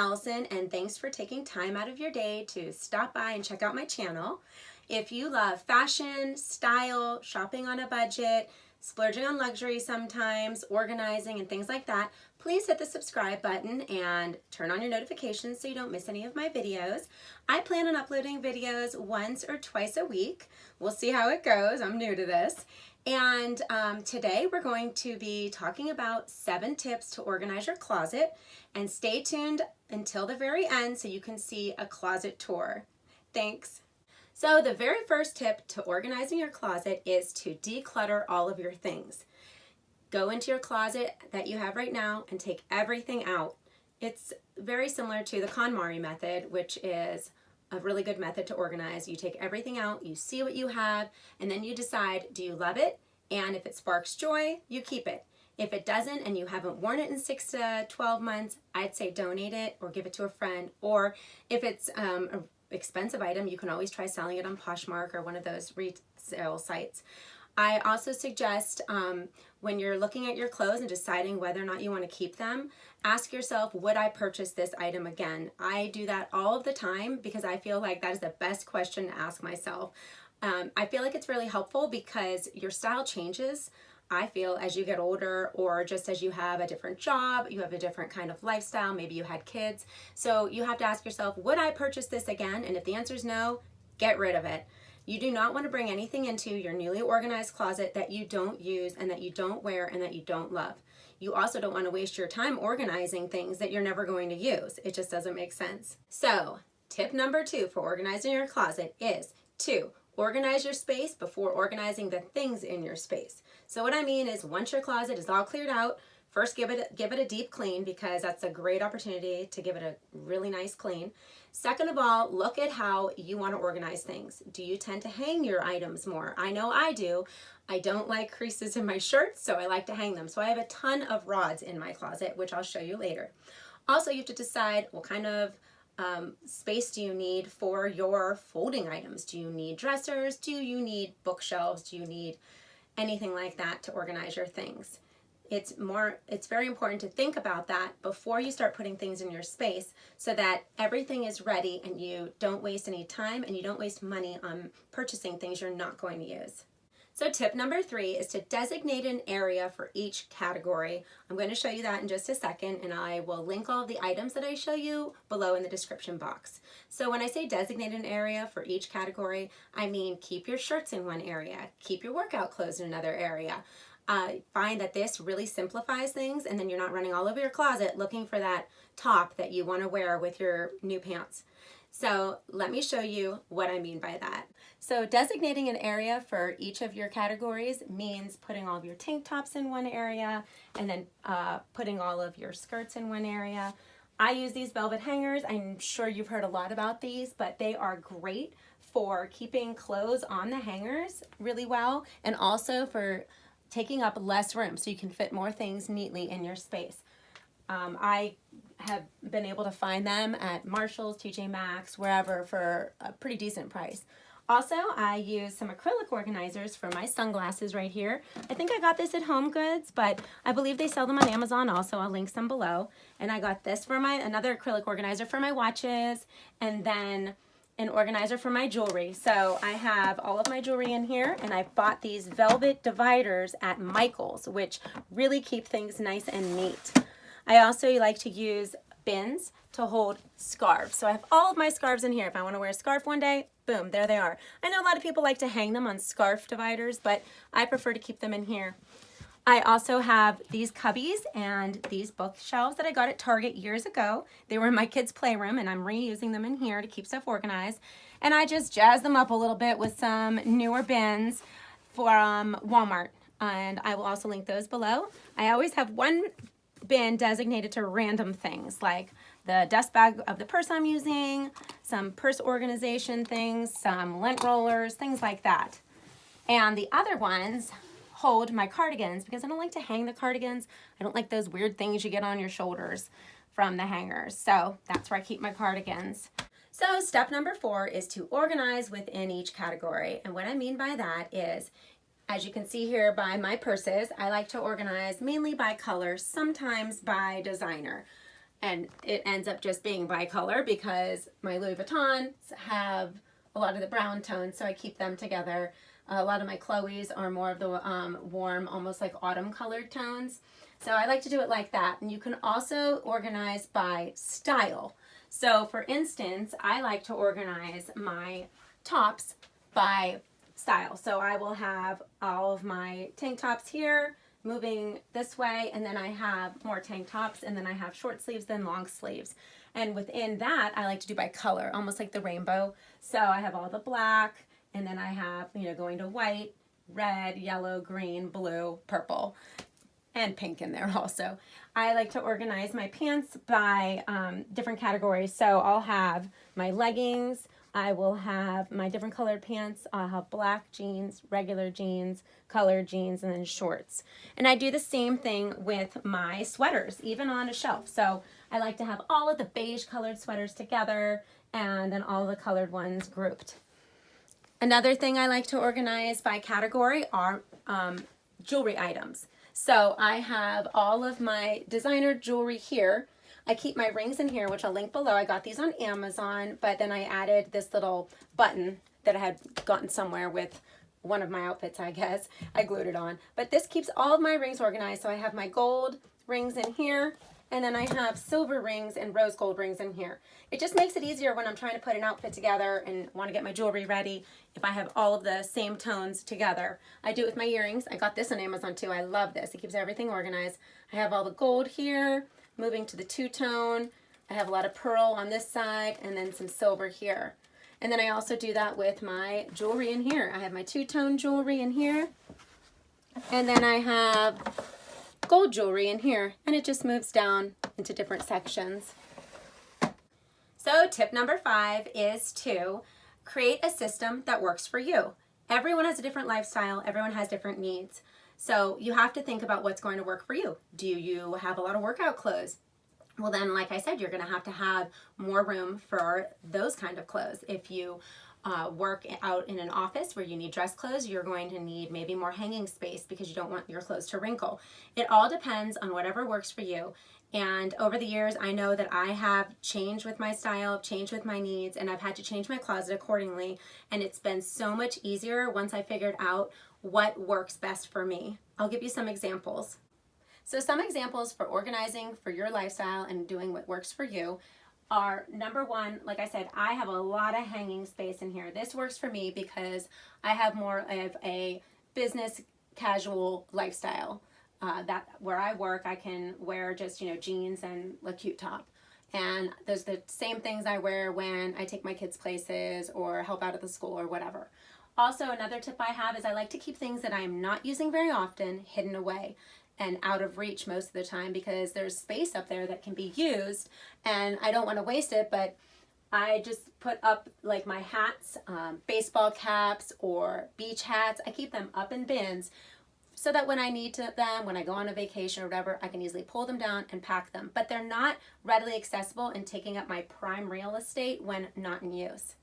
Allison, and thanks for taking time out of your day to stop by and check out my channel. If you love fashion, style, shopping on a budget, splurging on luxury sometimes, organizing and things like that, please hit the subscribe button and turn on your notifications so you don't miss any of my videos. I plan on uploading videos once or twice a week. We'll see how it goes. I'm new to this. And today we're going to be talking about 7 tips to organize your closet, and stay tuned until the very end so you can see a closet tour. Thanks. So the very first tip to organizing your closet is to declutter all of your things. Go into your closet that you have right now and take everything out. It's very similar to the KonMari method, which is a really good method to organize. You take everything out, you see what you have, and then you decide, do you love it? And if it sparks joy, you keep it. If it doesn't and you haven't worn it in 6 to 12 months, I'd say donate it or give it to a friend. Or if it's a expensive item, you can always try selling it on Poshmark or one of those resale sites. I also suggest when you're looking at your clothes and deciding whether or not you want to keep them, ask yourself, would I purchase this item again? I do that all of the time because I feel like that is the best question to ask myself. I feel like it's really helpful because your style changes, I feel, as you get older, or just as you have a different job, you have a different kind of lifestyle, maybe you had kids. So you have to ask yourself, would I purchase this again? And if the answer is no, get rid of it. You do not want to bring anything into your newly organized closet that you don't use and that you don't wear and that you don't love. You also don't want to waste your time organizing things that you're never going to use. It just doesn't make sense. So tip number 2 for organizing your closet is to organize your space before organizing the things in your space. So what I mean is, once your closet is all cleared out, first give it a deep clean, because that's a great opportunity to give it a really nice clean. Second of all, look at how you want to organize things. Do you tend to hang your items more? I know I do. I don't like creases in my shirts, so I like to hang them. So I have a ton of rods in my closet, which I'll show you later. Also, you have to decide what kind of space do you need for your folding items. Do you need dressers? Do you need bookshelves? Do you need anything like that to organize your things? It's very important to think about that before you start putting things in your space, so that everything is ready and you don't waste any time and you don't waste money on purchasing things you're not going to use. So tip number 3 is to designate an area for each category. I'm going to show you that in just a second, and I will link all of the items that I show you below in the description box. So when I say designate an area for each category, I mean keep your shirts in one area, keep your workout clothes in another area. Find that this really simplifies things, and then you're not running all over your closet looking for that top that you want to wear with your new pants. So let me show you what I mean by that. So designating an area for each of your categories means putting all of your tank tops in one area, and then putting all of your skirts in one area. I use these velvet hangers. I'm sure you've heard a lot about these, but they are great for keeping clothes on the hangers really well, and also for taking up less room so you can fit more things neatly in your space. I have been able to find them at Marshall's, TJ Maxx, wherever, for a pretty decent price. Also, I use some acrylic organizers for my sunglasses right here. I think I got this at Home Goods, but I believe they sell them on Amazon also. I'll link some below. And I got this for another acrylic organizer for my watches, and then an organizer for my jewelry. So I have all of my jewelry in here, and I bought these velvet dividers at Michael's, which really keep things nice and neat. I also like to use bins to hold scarves. So I have all of my scarves in here. If I want to wear a scarf one day, boom, there they are. I know a lot of people like to hang them on scarf dividers, but I prefer to keep them in here. I also have these cubbies and these bookshelves that I got at Target years ago. They were in my kids' playroom, and I'm reusing them in here to keep stuff organized. And I just jazz them up a little bit with some newer bins from Walmart, and I will also link those below. I always have one bin designated to random things, like the dust bag of the purse I'm using, some purse organization things, some lint rollers, things like that. And the other ones hold my cardigans, because I don't like to hang the cardigans. I don't like those weird things you get on your shoulders from the hangers. So that's where I keep my cardigans. So step number 4 is to organize within each category. And what I mean by that is, as you can see here by my purses, I like to organize mainly by color, sometimes by designer. and it ends up just being by color because my Louis Vuittons have a lot of the brown tones, so I keep them together. A lot of my Chloe's are more of the warm, almost like autumn colored tones. So I like to do it like that. And you can also organize by style. So for instance, I like to organize my tops by style. So I will have all of my tank tops here moving this way, and then I have more tank tops, and then I have short sleeves, then long sleeves. And within that, I like to do by color, almost like the rainbow. So I have all the black, and then I have, going to white, red, yellow, green, blue, purple, and pink in there also. I like to organize my pants by different categories. So I'll have my leggings, I will have my different colored pants, I'll have black jeans, regular jeans, colored jeans, and then shorts. And I do the same thing with my sweaters, even on a shelf. So I like to have all of the beige colored sweaters together and then all the colored ones grouped. Another thing I like to organize by category are jewelry items. So I have all of my designer jewelry here. I keep my rings in here, which I'll link below. I got these on Amazon, but then I added this little button that I had gotten somewhere with one of my outfits, I guess. I glued it on. But this keeps all of my rings organized. So I have my gold rings in here, and then I have silver rings and rose gold rings in here. It just makes it easier when I'm trying to put an outfit together and want to get my jewelry ready if I have all of the same tones together. I do it with my earrings. I got this on Amazon too. I love this. It keeps everything organized. I have all the gold here, moving to the two-tone. I have a lot of pearl on this side and then some silver here. And then I also do that with my jewelry in here. I have my two-tone jewelry in here. And then I have gold jewelry in here, and it just moves down into different sections. So tip number 5 is to create a system that works for you. Everyone has a different lifestyle. Everyone has different needs. So you have to think about what's going to work for you. Do you have a lot of workout clothes? Well, then, like I said, you're going to have more room for those kind of clothes. If you work out in an office where you need dress clothes, you're going to need maybe more hanging space because you don't want your clothes to wrinkle. It all depends on whatever works for you. And over the years, I know that I have changed with my style, changed with my needs, and I've had to change my closet accordingly. And it's been so much easier once I figured out what works best for me. I'll give you some examples. So some examples for organizing for your lifestyle and doing what works for you are, number 1, like I said, I have a lot of hanging space in here. This works for me because I have more of a business casual lifestyle. That where I work, I can wear just, jeans and a cute top. And those are the same things I wear when I take my kids places or help out at the school or whatever. Also, another tip I have is I like to keep things that I'm not using very often hidden away and out of reach most of the time because there's space up there that can be used and I don't want to waste it, but I just put up like my hats, baseball caps or beach hats. I keep them up in bins so that when I need them, when I go on a vacation or whatever, I can easily pull them down and pack them. But they're not readily accessible and taking up my prime real estate when not in use.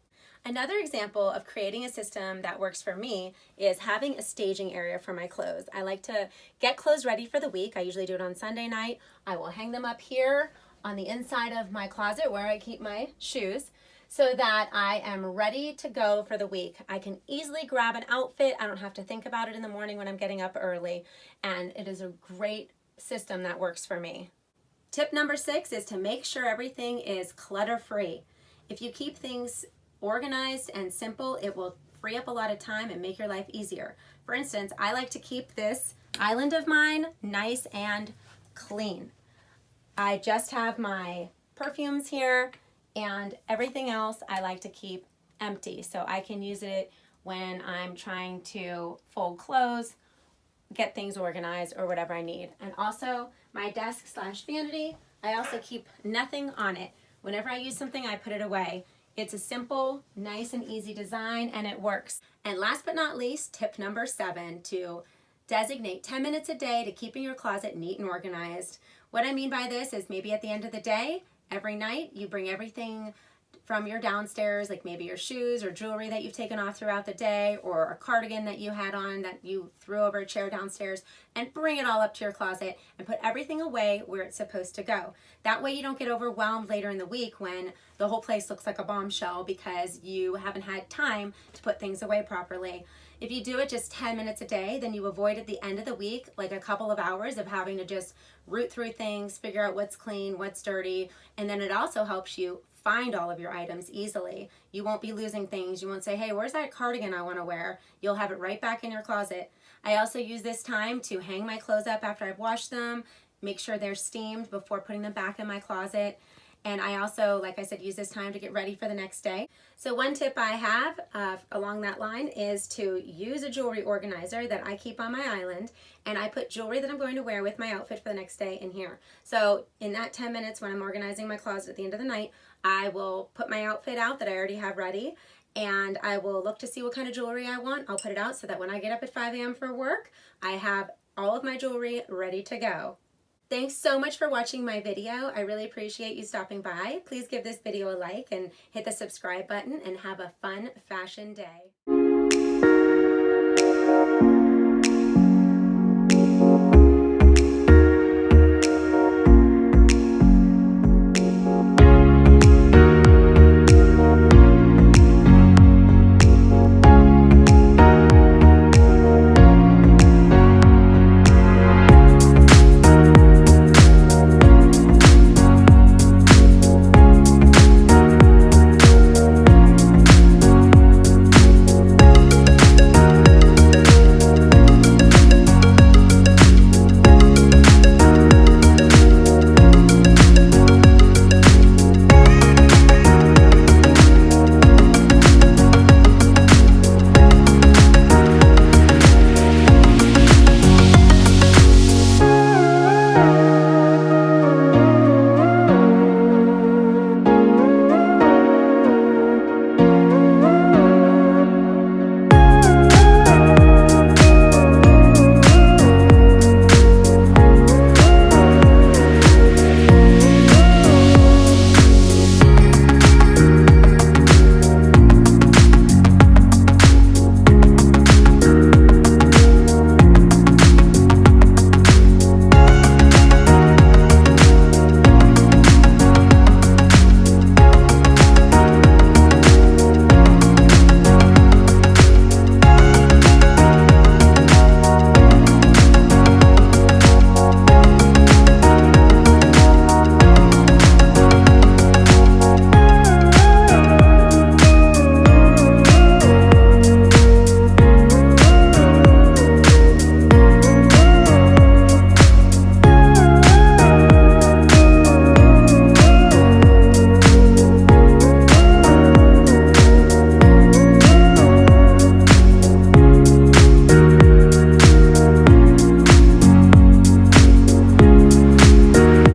Another example of creating a system that works for me is having a staging area for my clothes. I like to get clothes ready for the week. I usually do it on Sunday night. I will hang them up here on the inside of my closet where I keep my shoes so that I am ready to go for the week. I can easily grab an outfit. I don't have to think about it in the morning when I'm getting up early. And it is a great system that works for me. Tip number 6 is to make sure everything is clutter-free. If you keep things organized and simple, it will free up a lot of time and make your life easier. For instance, I like to keep this island of mine nice and clean. I just have my perfumes here and everything else I like to keep empty so I can use it when I'm trying to fold clothes, get things organized, or whatever I need. And also my desk/vanity, I also keep nothing on it. Whenever I use something, I put it away. It's a simple, nice and easy design and it works. And last but not least, tip number 7, to designate 10 minutes a day to keeping your closet neat and organized. What I mean by this is maybe at the end of the day, every night you bring everything from your downstairs, like maybe your shoes or jewelry that you've taken off throughout the day, or a cardigan that you had on that you threw over a chair downstairs, and bring it all up to your closet and put everything away where it's supposed to go. That way you don't get overwhelmed later in the week when the whole place looks like a bombshell because you haven't had time to put things away properly. If you do it just 10 minutes a day, then you avoid at the end of the week like a couple of hours of having to just root through things, figure out what's clean, what's dirty, and then it also helps you find all of your items easily. You won't be losing things. You won't say, hey, where's that cardigan I want to wear? You'll have it right back in your closet. I also use this time to hang my clothes up after I've washed them, make sure they're steamed before putting them back in my closet. And I also, like I said, use this time to get ready for the next day. So one tip I have along that line is to use a jewelry organizer that I keep on my island, and I put jewelry that I'm going to wear with my outfit for the next day in here. So in that 10 minutes when I'm organizing my closet at the end of the night, I will put my outfit out that I already have ready, and I will look to see what kind of jewelry I want. I'll put it out so that when I get up at 5 a.m. for work, I have all of my jewelry ready to go. Thanks so much for watching my video. I really appreciate you stopping by. Please give this video a like and hit the subscribe button, and have a fun fashion day.